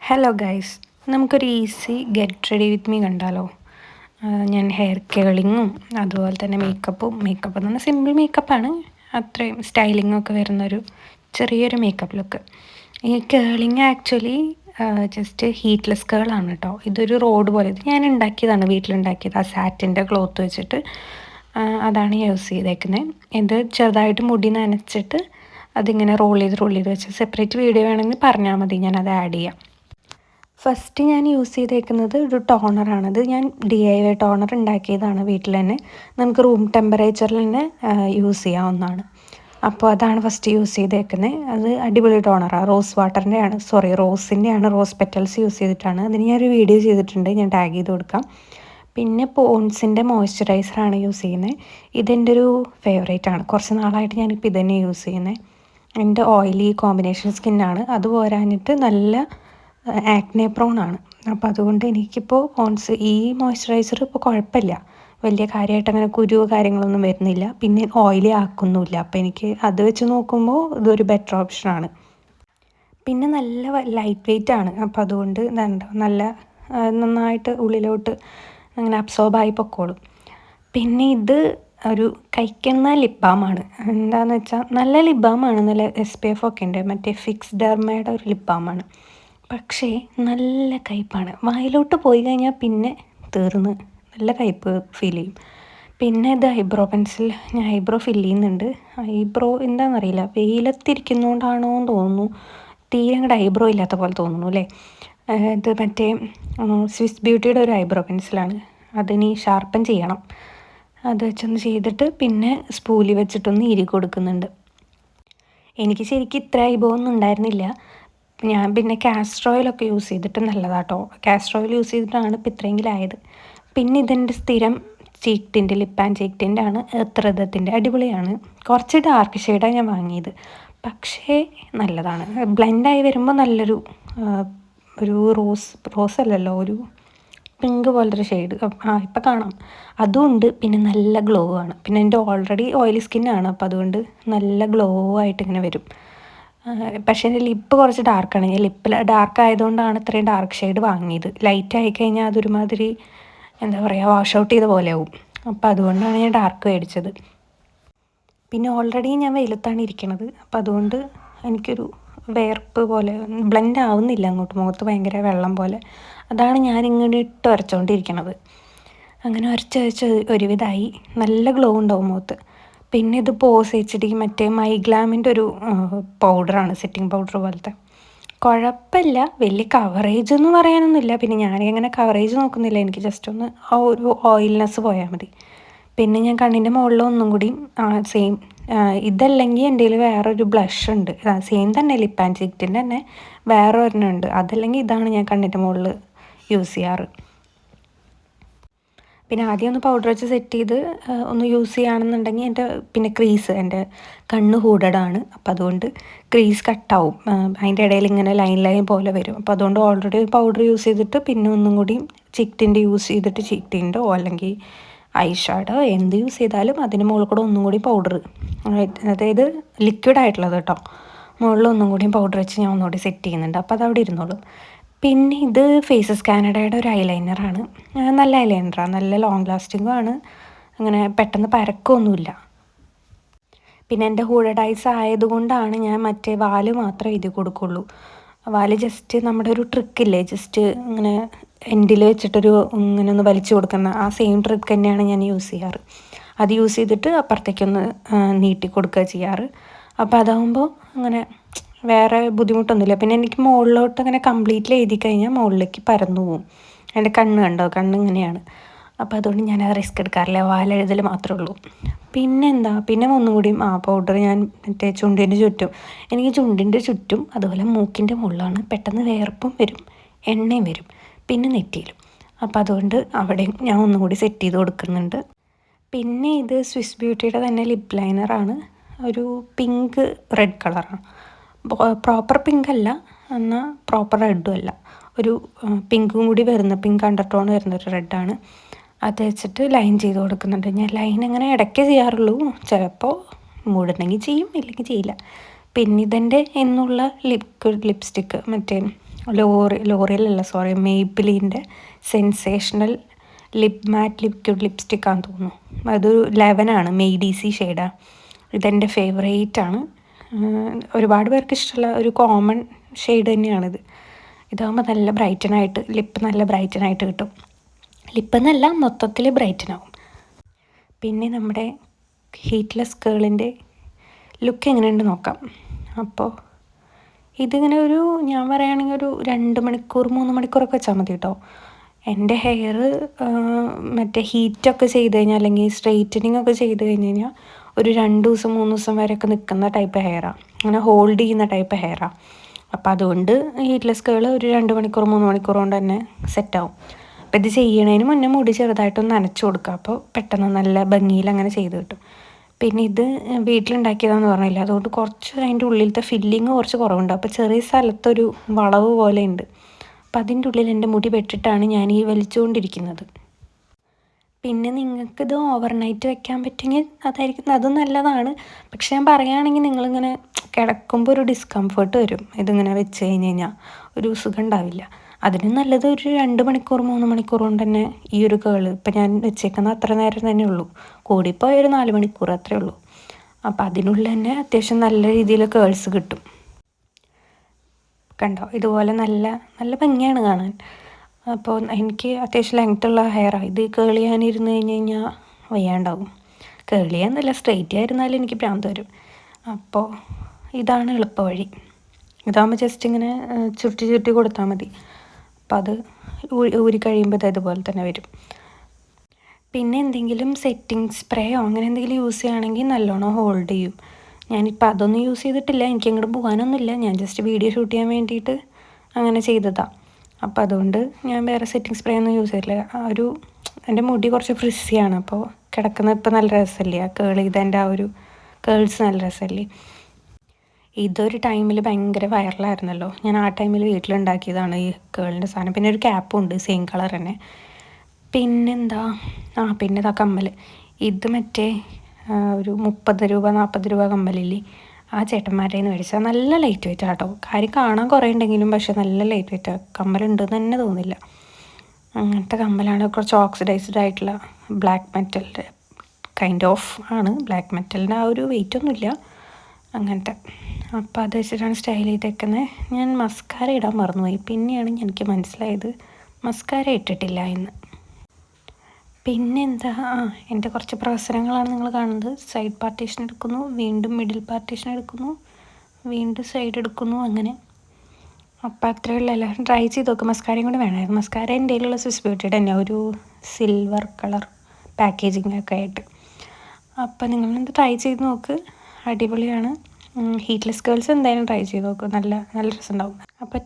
Hello guys, നമുക്കൊരു easy get ready with me കണ്ടാലോ? ഞാൻ ഹെയർ കേളിങ്ങും അതുപോലെ തന്നെ മേക്കപ്പ് എന്ന് പറഞ്ഞാൽ സിമ്പിൾ മേക്കപ്പാണ്, അത്രയും സ്റ്റൈലിങ്ങും ഒക്കെ വരുന്നൊരു ചെറിയൊരു മേക്കപ്പ് ലുക്ക്. ഈ കേളിങ് ആക്ച്വലി ജസ്റ്റ് ഹീറ്റ്ലെസ് കേളാണ് കേട്ടോ. ഇതൊരു റോഡ് പോലെ, ഇത് ഞാൻ ഉണ്ടാക്കിയതാണ്, വീട്ടിലുണ്ടാക്കിയത്. ആ സാറ്റിൻ്റെ ക്ലോത്ത് വെച്ചിട്ട് അതാണ് യൂസ് ചെയ്തേക്കുന്നത്. ഇത് ചെറുതായിട്ട് മുടി നനച്ചിട്ട് അതിങ്ങനെ റോൾ ചെയ്ത് വെച്ച് സെപ്പറേറ്റ് വീഡിയോ വേണമെങ്കിൽ പറഞ്ഞാൽ മതി, ഞാനത് ആഡ് ചെയ്യാം. ഫസ്റ്റ് ഞാൻ യൂസ് ചെയ്തേക്കുന്നത് ഒരു ടോണറാണത്. ഞാൻ DIY ടോണർ ഉണ്ടാക്കിയതാണ് വീട്ടിൽ തന്നെ. നമുക്ക് റൂം ടെമ്പറേച്ചറിൽ തന്നെ യൂസ് ചെയ്യാവുന്നതാണ്. അപ്പോൾ അതാണ് ഫസ്റ്റ് യൂസ് ചെയ്തേക്കുന്നത്. അത് അടിപൊളി ടോണറാണ്. റോസിൻ്റെയാണ്, റോസ് പെറ്റൽസ് യൂസ് ചെയ്തിട്ടാണ്. അതിന് ഞാനൊരു വീഡിയോ ചെയ്തിട്ടുണ്ട്, ഞാൻ ടാഗ് ചെയ്ത് കൊടുക്കാം. പിന്നെ പോൺസിൻ്റെ മോയ്സ്ചറൈസറാണ് യൂസ് ചെയ്യുന്നത്. ഇതെൻ്റെ ഒരു ഫേവറേറ്റ് ആണ്. കുറച്ച് നാളായിട്ട് ഞാനിപ്പോൾ ഇതന്നെ യൂസ് ചെയ്യുന്നത്. എൻ്റെ ഓയിലി കോമ്പിനേഷൻ സ്കിന്നാണ്. അത് പോരാഞ്ഞിട്ട് നല്ല ആക്നെ പ്രോൺ ആണ്. അപ്പോൾ അതുകൊണ്ട് എനിക്കിപ്പോൾ ഈ മോയ്സ്ചറൈസർ ഇപ്പോൾ കുഴപ്പമില്ല, വലിയ കാര്യമായിട്ട് അങ്ങനെ കാര്യങ്ങളൊന്നും വരുന്നില്ല. പിന്നെ ഓയിലി ആക്കുന്നുമില്ല. അപ്പോൾ എനിക്ക് അത് വെച്ച് നോക്കുമ്പോൾ ഇതൊരു ബെറ്റർ ഓപ്ഷനാണ്. പിന്നെ നല്ല ലൈറ്റ് വെയ്റ്റ് ആണ്. അപ്പോൾ അതുകൊണ്ട് നല്ല നന്നായിട്ട് ഉള്ളിലോട്ട് അങ്ങനെ അബ്സോർബായി പൊക്കോളും. പിന്നെ ഇത് ഒരു കഴിക്കുന്ന ലിപ് ബാമാണ്. എന്താണെന്ന് വെച്ചാൽ നല്ല ലിപ് ബാമാണ്, നല്ല SPF ഒക്കെ ഉണ്ട്. മറ്റേ ഫിക്സ് ഡെർമയുടെ ഒരു ലിപ് ബാമാണ്. പക്ഷേ നല്ല കയ്പ്പാണ്. വായിലോട്ട് പോയി കഴിഞ്ഞാൽ പിന്നെ തീർന്ന്, നല്ല കയ്പ്പ് ഫീൽ ചെയ്യും. പിന്നെ ഇത് ഐബ്രോ പെൻസിൽ, ഞാൻ ഐബ്രോ ഫില്ല് ചെയ്യുന്നുണ്ട്. ഐബ്രോ എന്താണെന്നറിയില്ല, വെയിലത്തിരിക്കുന്നതുകൊണ്ടാണോ എന്ന് തോന്നുന്നു, തീരെ അങ്ങോട്ട് ഐബ്രോ ഇല്ലാത്ത പോലെ തോന്നുന്നു അല്ലേ. ഇത് മറ്റേ സ്വിസ് ബ്യൂട്ടിയുടെ ഒരു ഐബ്രോ പെൻസിലാണ്. അതിനി ഷാർപ്പൻ ചെയ്യണം. അത് വെച്ചൊന്ന് ചെയ്തിട്ട് പിന്നെ സ്പൂലി വെച്ചിട്ടൊന്ന് ഇരി കൊടുക്കുന്നുണ്ട്. എനിക്ക് ശരിക്കും ഇത്ര ഐബ്രോ ഉണ്ടായിരുന്നില്ല. ഞാൻ പിന്നെ കാസ്റ്റർ ഓയിലൊക്കെ യൂസ് ചെയ്തിട്ട് നല്ലതാട്ടോ. കാസ്റ്റർ ഓയിൽ യൂസ് ചെയ്തിട്ടാണ് ഇപ്പോൾ ഇത്രയെങ്കിലും ആയത്. പിന്നെ ഇതെൻ്റെ സ്ഥിരം cheek tint, lip and cheek ടിൻ്റാണ്, എർത്രദത്തിൻ്റെ. അടിപൊളിയാണ്. കുറച്ച് ഡാർക്ക് ഷെയ്ഡാണ് ഞാൻ വാങ്ങിയത്, പക്ഷേ നല്ലതാണ്. ബ്ലെൻഡായി വരുമ്പോൾ നല്ലൊരു ഒരു റോസ് അല്ലല്ലോ, ഒരു പിങ്ക് പോലൊരു ഷെയ്ഡ് ഇപ്പം കാണാം, അതും ഉണ്ട്. പിന്നെ നല്ല ഗ്ലോ ആണ്. പിന്നെ എൻ്റെ ഓൾറെഡി ഓയിലി സ്കിന്നാണ്, അപ്പോൾ അതുകൊണ്ട് നല്ല ഗ്ലോ ആയിട്ട് ഇങ്ങനെ വരും. പക്ഷേ എൻ്റെ ലിപ്പ് കുറച്ച് ഡാർക്കാണ്. ഞാൻ ലിപ്പിൽ ഡാർക്ക് ആയതുകൊണ്ടാണ് ഇത്രയും ഡാർക്ക് ഷെയ്ഡ് വാങ്ങിയത്. ലൈറ്റ് ആയിക്കഴിഞ്ഞാൽ അതൊരുമാതിരി എന്താ പറയുക, വാഷ് ഔട്ട് ചെയ്ത പോലെ ആവും. അപ്പോൾ അതുകൊണ്ടാണ് ഞാൻ ഡാർക്ക് മേടിച്ചത്. പിന്നെ ഓൾറെഡി ഞാൻ വെയിലത്താണ് ഇരിക്കണത്, അപ്പോൾ അതുകൊണ്ട് എനിക്കൊരു വേർപ്പ് പോലെ ബ്ലെൻഡ് ആവുന്നില്ല അങ്ങോട്ട്, മുഖത്ത് ഭയങ്കര വെള്ളം പോലെ. അതാണ് ഞാനിങ്ങനെ ഇട്ട് വരച്ചുകൊണ്ടിരിക്കണത്. അങ്ങനെ വരച്ച് ഒരുവിധമായി നല്ല ഗ്ലോ ഉണ്ടാവും മുഖത്ത്. പിന്നെ ഇത് പോസ് HD മറ്റേ മൈഗ്ലാമിൻ്റെ ഒരു പൗഡറാണ്, സെറ്റിംഗ് പൗഡർ പോലത്തെ. കുഴപ്പമില്ല, വലിയ കവറേജ് എന്ന് പറയാനൊന്നുമില്ല. പിന്നെ ഞാനിങ്ങനെ കവറേജ് നോക്കുന്നില്ല, എനിക്ക് ജസ്റ്റ് ഒന്ന് ആ ഒരു ഓയിൽനെസ് പോയാൽ മതി. പിന്നെ ഞാൻ കണ്ണിൻ്റെ മുകളിൽ ഒന്നും കൂടി സെയിം, ഇതല്ലെങ്കിൽ എൻ്റെ കയ്യിൽ വേറൊരു ബ്ലഷ് ഉണ്ട്, സെയിം തന്നെ ലിപ്പ് ആൻഡ് ചീക്കിൻ്റെ തന്നെ വേറെ ഒരെണ്ണം ഉണ്ട്. അതല്ലെങ്കിൽ ഇതാണ് ഞാൻ കണ്ണിൻ്റെ മുകളിൽ യൂസ് ചെയ്യാറ്. പിന്നെ ആദ്യം ഒന്ന് പൗഡർ വെച്ച് സെറ്റ് ചെയ്ത് ഒന്ന് യൂസ് ചെയ്യുകയാണെന്നുണ്ടെങ്കിൽ പിന്നെ എൻ്റെ കണ്ണ് ഹൂഡഡാണ്. അപ്പോൾ അതുകൊണ്ട് ക്രീസ് കട്ടാവും, അതിൻ്റെ ഇടയിൽ ഇങ്ങനെ ലൈൻ പോലെ വരും. അപ്പോൾ അതുകൊണ്ട് ഓൾറെഡി പൗഡർ യൂസ് ചെയ്തിട്ട് പിന്നെ ഒന്നും കൂടി ചീക്ക് ടിൻ്റ് യൂസ് ചെയ്തിട്ട്, ചീക്ക് ടിൻ്റോ അല്ലെങ്കിൽ ഐ ഷാഡോ എന്ത് യൂസ് ചെയ്താലും അതിന് മുകളിൽ കൂടെ ഒന്നും കൂടി പൗഡർ, അതായത് ലിക്വിഡ് ആയിട്ടുള്ളത് കേട്ടോ, മുകളിൽ ഒന്നും കൂടി പൗഡർ വെച്ച് ഞാൻ ഒന്നുകൂടി സെറ്റ് ചെയ്യുന്നുണ്ട്. അപ്പോൾ അതവിടെ ഇരുന്നോളും. പിന്നെ ഇത് ഫേസസ് കാനഡയുടെ ഒരു ഐലൈനറാണ്. നല്ല ഐലൈനറാണ്, നല്ല ലോങ് ലാസ്റ്റിങ്ങും ആണ്, അങ്ങനെ പെട്ടെന്ന് പരക്കൊന്നുമില്ല. പിന്നെ എൻ്റെ ഹൂഡഡ് ഐസ് ആയതുകൊണ്ടാണ് ഞാൻ മറ്റേ വാല് മാത്രമേ എഴുതി കൊടുക്കുള്ളൂ. വാല് ജസ്റ്റ് നമ്മുടെ ഒരു ട്രിക്കില്ലേ, ജസ്റ്റ് ഇങ്ങനെ എൻഡിൽ വെച്ചിട്ടൊരു ഇങ്ങനെ ഒന്ന് വലിച്ചു കൊടുക്കുന്ന ആ സെയിം ട്രിക്ക് തന്നെയാണ് ഞാൻ യൂസ് ചെയ്യാറ്. അത് യൂസ് ചെയ്തിട്ട് അപ്പുറത്തേക്കൊന്ന് നീട്ടി കൊടുക്കുക ചെയ്യാറ്. അപ്പോൾ അതാകുമ്പോൾ അങ്ങനെ വേറെ ബുദ്ധിമുട്ടൊന്നുമില്ല. പിന്നെ എനിക്ക് മുകളിലോട്ട് അങ്ങനെ കംപ്ലീറ്റ്ലി എഴുതി കഴിഞ്ഞാൽ മുകളിലേക്ക് പരന്നു പോവും. എൻ്റെ കണ്ണ് കണ്ടോ, കണ്ണ് ഇങ്ങനെയാണ്. അപ്പോൾ അതുകൊണ്ട് ഞാൻ അത് റിസ്ക് എടുക്കാറില്ല, വാലെഴുതൽ മാത്രമേ ഉള്ളൂ. പിന്നെ ഒന്നും കൂടിയും പൗഡർ ഞാൻ മറ്റേ ചുണ്ടിൻ്റെ ചുറ്റും, എനിക്ക് ചുണ്ടിൻ്റെ ചുറ്റും അതുപോലെ മൂക്കിൻ്റെ മുകളിലാണ് പെട്ടെന്ന് വേർപ്പും വരും, എണ്ണയും വരും, പിന്നെ നെറ്റിയിലും. അപ്പോൾ അതുകൊണ്ട് അവിടെ ഞാൻ ഒന്നും കൂടി സെറ്റ് ചെയ്ത് കൊടുക്കുന്നുണ്ട്. പിന്നെ ഇത് സ്വിസ് ബ്യൂട്ടിയുടെ തന്നെ ലിപ്പ് ലൈനറാണ്, ഒരു പിങ്ക് റെഡ് കളറാണ്. പ്രോപ്പർ പിങ്ക് അല്ല, എന്നാൽ പ്രോപ്പർ റെഡും അല്ല, ഒരു പിങ്കും കൂടി വരുന്ന, പിങ്ക് അണ്ടർടോൺ വരുന്നൊരു റെഡാണ്. അത് വെച്ചിട്ട് ലൈൻ ചെയ്ത് കൊടുക്കുന്നുണ്ട്. ഞാൻ ലൈൻ അങ്ങനെ ഇടയ്ക്ക് ചെയ്യാറുള്ളൂ, ചിലപ്പോൾ മൂടുണ്ടെങ്കിൽ ചെയ്യും, ഇല്ലെങ്കിൽ ചെയ്യില്ല. പിന്നെ ഇതെൻ്റെ എന്നുള്ള ലിക്വിഡ് ലിപ്സ്റ്റിക്ക്, മറ്റേ ലോറിയലല്ല സോറി, മെയ്ബിലിൻ്റെ സെൻസേഷണൽ ലിപ് മാറ്റ് ലിക്വിഡ് ലിപ്സ്റ്റിക്കാന്ന് തോന്നുന്നു. അത് 11 മെയ്ഡീസി ഷെയ്ഡാണ്. ഇതെൻ്റെ ഫേവറേറ്റാണ്. ഒരുപാട് പേർക്ക് ഇഷ്ടമുള്ള ഒരു കോമൺ ഷെയ്ഡ് തന്നെയാണിത്. ഇതാകുമ്പോൾ നല്ല ബ്രൈറ്റനായിട്ട്, ലിപ്പ് നല്ല ബ്രൈറ്റനായിട്ട് കിട്ടും. ലിപ്പെന്നല്ല, മൊത്തത്തിൽ ബ്രൈറ്റനാവും. പിന്നെ നമ്മുടെ ഹീറ്റ്ലെസ് കേളിൻ്റെ ലുക്ക് എങ്ങനെയുണ്ട് നോക്കാം. അപ്പോൾ ഇതിങ്ങനെ ഞാൻ പറയുകയാണെങ്കിൽ ഒരു 2 മണിക്കൂർ 3 മണിക്കൂറൊക്കെ വെച്ചാൽ മതി കേട്ടോ. എൻ്റെ ഹെയർ മറ്റേ ഹീറ്റൊക്കെ ചെയ്ത് കഴിഞ്ഞാൽ, അല്ലെങ്കിൽ സ്ട്രെയിറ്റനിങ് ഒക്കെ ചെയ്ത് കഴിഞ്ഞ് കഴിഞ്ഞാൽ ഒരു 2 ദിവസം 3 ദിവസം വരെയൊക്കെ നിൽക്കുന്ന ടൈപ്പ് ഹെയറാണ്, അങ്ങനെ ഹോൾഡ് ചെയ്യുന്ന ടൈപ്പ് ഹെയറാണ്. അപ്പോൾ അതുകൊണ്ട് ഹീറ്റ്ലെസ് കേൾ ഒരു 2 മണിക്കൂർ 3 മണിക്കൂർ കൊണ്ട് തന്നെ സെറ്റാവും. അപ്പോൾ ഇത് ചെയ്യണതിന് മുന്നേ മുടി ചെറുതായിട്ടൊന്ന് നനച്ച് കൊടുക്കുക. അപ്പോൾ പെട്ടെന്ന് നല്ല ഭംഗിയിൽ അങ്ങനെ ചെയ്ത് കിട്ടും. പിന്നെ ഇത് വീട്ടിലുണ്ടാക്കിയതാണെന്ന് പറഞ്ഞില്ല, അതുകൊണ്ട് കുറച്ച് അതിൻ്റെ ഉള്ളിലത്തെ ഫില്ലിങ് കുറച്ച് കുറവുണ്ട്. അപ്പോൾ ചെറിയ സ്ഥലത്തൊരു വളവ് പോലെ ഉണ്ട്. അപ്പം അതിൻ്റെ ഉള്ളിൽ എൻ്റെ മുടി പെട്ടിട്ടാണ് ഞാൻ ഈ വലിച്ചുകൊണ്ടിരിക്കുന്നത്. പിന്നെ നിങ്ങൾക്കിത് ഓവർനൈറ്റ് വെക്കാൻ പറ്റുമെങ്കിൽ അതും നല്ലതാണ്. പക്ഷെ ഞാൻ പറയുകയാണെങ്കിൽ നിങ്ങളിങ്ങനെ കിടക്കുമ്പോൾ ഒരു ഡിസ്കംഫേർട്ട് വരും. ഇതിങ്ങനെ വെച്ച് കഴിഞ്ഞ് കഴിഞ്ഞാൽ ഒരു സുഖം ഉണ്ടാവില്ല. അതിന് നല്ലത് ഒരു 2 മണിക്കൂർ 3 മണിക്കൂർ കൊണ്ട് തന്നെ ഈ ഒരു കേൾ, ഇപ്പം ഞാൻ വെച്ചേക്കുന്ന അത്ര നേരം തന്നെ ഉള്ളൂ, കൂടിപ്പോൾ ഒരു 4 മണിക്കൂർ അത്രേ ഉള്ളൂ. അപ്പോൾ അതിനുള്ളിൽ തന്നെ അത്യാവശ്യം നല്ല രീതിയിൽ കേൾസ് കിട്ടും. കണ്ടോ, ഇതുപോലെ നല്ല നല്ല ഭംഗിയാണ് കാണാൻ. അപ്പോൾ എനിക്ക് അത്യാവശ്യം ലെങ്ത്തുള്ള ഹെയറാണ്. ഇത് കേൾ ചെയ്യാനിരുന്ന് കഴിഞ്ഞ് കഴിഞ്ഞാൽ വയ്യാണ്ടാവും. കേൾ ചെയ്യാന്നല്ല, സ്ട്രെയിറ്റ് ആയിരുന്നാലും എനിക്ക് ഭ്രാന്ത് വരും. അപ്പോൾ ഇതാണ് എളുപ്പ വഴി. ഇതാകുമ്പോൾ ജസ്റ്റ് ഇങ്ങനെ ചുരുട്ടി ചുരുട്ടി കൊടുത്താൽ മതി. അപ്പോൾ അത് ഊരി കഴിയുമ്പോൾ ഇതുപോലെ തന്നെ വരും. പിന്നെ എന്തെങ്കിലും സെറ്റിംഗ് സ്പ്രേയോ അങ്ങനെ എന്തെങ്കിലും യൂസ് ചെയ്യുകയാണെങ്കിൽ നല്ലോണം ഹോൾഡ് ചെയ്യും. ഞാനിപ്പോൾ അതൊന്നും യൂസ് ചെയ്തിട്ടില്ല, എനിക്ക് അങ്ങോട്ട് പോകാനൊന്നുമില്ല. ഞാൻ ജസ്റ്റ് വീഡിയോ ഷൂട്ട് ചെയ്യാൻ വേണ്ടിയിട്ട് അങ്ങനെ ചെയ്തതാണ്. അപ്പോൾ അതുകൊണ്ട് ഞാൻ വേറെ സെറ്റിംഗ് സ്പ്രേ ഒന്നും യൂസ് ചെയ്തില്ല. എൻ്റെ മുടി കുറച്ച് ഫ്രിസ്സിയാണ്, അപ്പോൾ കിടക്കുന്നത് ഇപ്പോൾ നല്ല രസമല്ലേ, ആ കേൾ ചെയ്തതിൻ്റെ ആ ഒരു കേൾസ് നല്ല രസമല്ലേ. ഇതൊരു ടൈമിൽ ഭയങ്കര വൈറലായിരുന്നല്ലോ. ഞാൻ ആ ടൈമിൽ വീട്ടിലുണ്ടാക്കിയതാണ് ഈ കേളിൻ്റെ സാധനം. പിന്നെ ഒരു ക്യാപ്പും ഉണ്ട് സെയിം കളർ തന്നെ. പിന്നെന്താ, പിന്നെ ഇതാ കമ്മൽ. ഇത് മറ്റേ ഒരു 30 രൂപ 40 രൂപ കമ്മലില്ലേ, ആ ചേട്ടന്മാരുടെ നിന്ന് മേടിച്ചാൽ നല്ല ലൈറ്റ് വെയിറ്റ് ആട്ടോ. കാര്യം കാണാൻ കുറേ ഉണ്ടെങ്കിലും പക്ഷെ നല്ല ലൈറ്റ് വെയിറ്റാണ്. കമ്മലുണ്ടെന്ന് തന്നെ തോന്നില്ല. അങ്ങനത്തെ കമ്മലാണ്. കുറച്ച് ഓക്സിഡൈസ്ഡ് ആയിട്ടുള്ള ബ്ലാക്ക് മെറ്റലിൻ്റെ കൈൻഡ് ഓഫ് ആണ്. ബ്ലാക്ക് മെറ്റലിൻ്റെ ആ ഒരു വെയിറ്റ് ഒന്നുമില്ല അങ്ങനത്തെ. അപ്പോൾ അത് വെച്ചിട്ടാണ് സ്റ്റൈൽ ചെയ്തേക്കുന്നത്. ഞാൻ മസ്കാര ഇടാൻ മറന്നുപോയി. പിന്നെയാണ് എനിക്ക് മനസ്സിലായത് മസ്കാര ഇട്ടിട്ടില്ല എന്ന്. പിന്നെന്താ, എൻ്റെ കുറച്ച് പ്രവർത്തനങ്ങളാണ് നിങ്ങൾ കാണുന്നത്. സൈഡ് പാർട്ടീഷൻ എടുക്കുന്നു, വീണ്ടും മിഡിൽ പാർട്ടീഷൻ എടുക്കുന്നു, വീണ്ടും സൈഡ് എടുക്കുന്നു, അങ്ങനെ. അപ്പോൾ അത്രയേ ഉള്ളൂ. എല്ലാവരും ട്രൈ ചെയ്ത് നോക്കും. മസ്കാരയും കൂടെ വേണമായിരുന്നു. മസ്കാര എൻ്റെ കയ്യിലുള്ള സ്വിസ് ബ്യൂട്ടിയുടെ തന്നെ ഒരു സിൽവർ കളർ പാക്കേജിങ് ഒക്കെ ആയിട്ട്. അപ്പോൾ നിങ്ങളെന്ത് ട്രൈ ചെയ്ത് നോക്ക്, അടിപൊളിയാണ്. ഹീറ്റ്ലെസ് കേൾസ് എന്തായാലും ട്രൈ ചെയ്ത് നോക്കും, നല്ല നല്ല രസമുണ്ടാവും. അപ്പോൾ